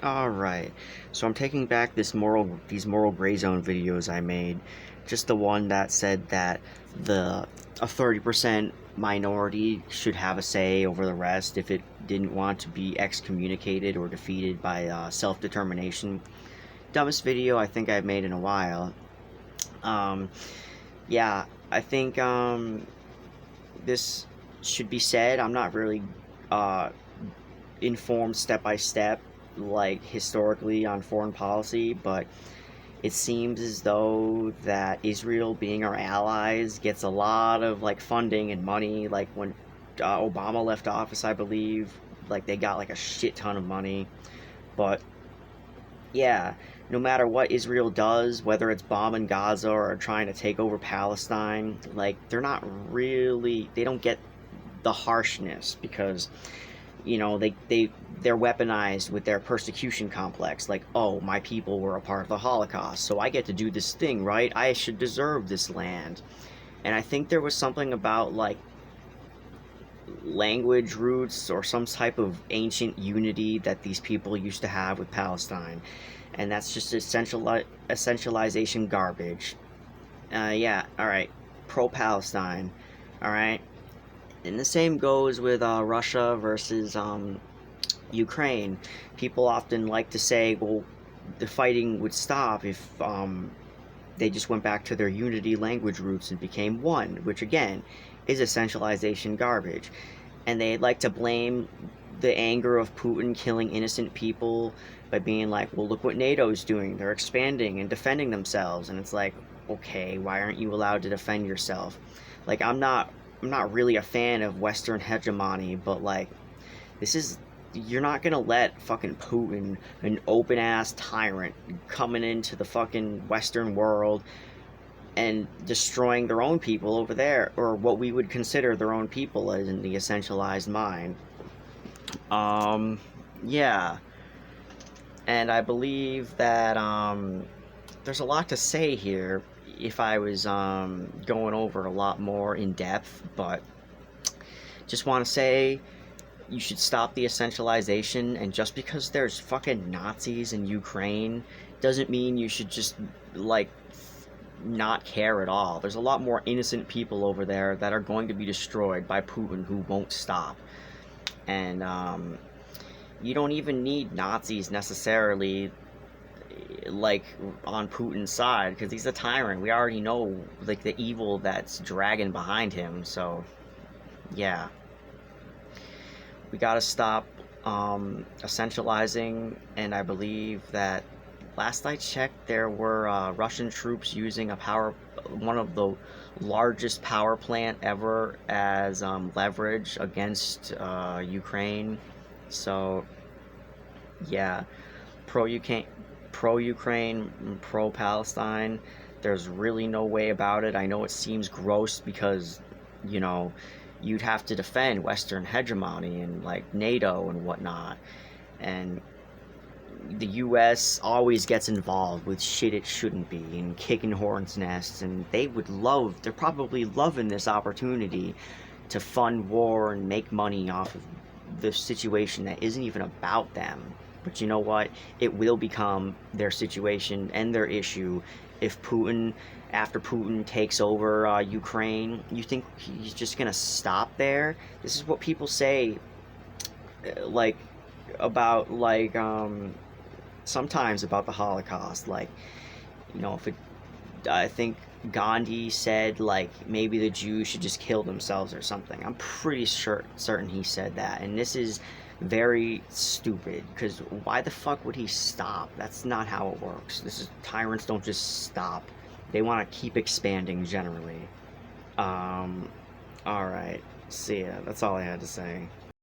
All right. So I'm taking back these moral gray zone videos I made. Just the one that said that the a 30% minority should have a say over the rest if it didn't want to be excommunicated or defeated by self-determination. Dumbest video I think I've made in a while. Um, yeah, I think this should be said. I'm not really uh, informed step by step, like historically on foreign policy, but it seems as though that Israel, being our allies, gets a lot of like funding and money. Like when Obama left office, I believe, like they got like a shit ton of money. But yeah, no matter what Israel does, whether it's bombing Gaza or trying to take over Palestine, like they don't get the harshness because they're weaponized with their persecution complex, like, oh, my people were a part of the Holocaust, so I get to do this thing, right? I should deserve this land. And I think there was something about like language roots or some type of ancient unity that these people used to have with Palestine, and that's just essentialization garbage. Yeah, all right, pro Palestine, all right. And the same goes with Russia versus Ukraine. People often like to say, well, the fighting would stop if they just went back to their unity language roots and became one, which again is essentialization garbage. And they like to blame the anger of Putin killing innocent people by being like, well, look what NATO's doing. They're expanding and defending themselves. And it's like, okay, why aren't you allowed to defend yourself? Like, I'm not really a fan of Western hegemony, but like this is you're not gonna let fucking Putin, an open ass tyrant, coming into the fucking Western world and destroying their own people over there, or what we would consider their own people as in the essentialized mind. Um, yeah, and I believe that there's a lot to say here if I was going over a lot more in depth, but just want to say you should stop the essentialization, and just because there's fucking Nazis in Ukraine doesn't mean you should just like not care at all. There's a lot more innocent people over there that are going to be destroyed by Putin who won't stop. And you don't even need Nazis necessarily like on Putin's side because he's a tyrant. We already know like the evil that's dragging behind him. So yeah, we got to stop essentializing, and I believe that last I checked, there were Russian troops using one of the largest power plant ever as leverage against Ukraine. So yeah, pro Ukraine, pro Palestine. There's really no way about it. I know it seems gross because you know you'd have to defend Western hegemony and like NATO and whatnot. And the U.S. always gets involved with shit it shouldn't be and kicking horns' nests, and they're probably loving this opportunity to fund war and make money off of the situation that isn't even about them. But you know what? It will become their situation and their issue if after Putin takes over Ukraine. You think he's just gonna stop there? This is what people say, like about sometimes about the Holocaust. Like, if it, I think Gandhi said like maybe the Jews should just kill themselves or something. I'm pretty certain he said that, and this is very stupid because why the fuck would he stop? That's not how it works. Tyrants don't just stop. They want to keep expanding generally. All right. See ya. That's all I had to say.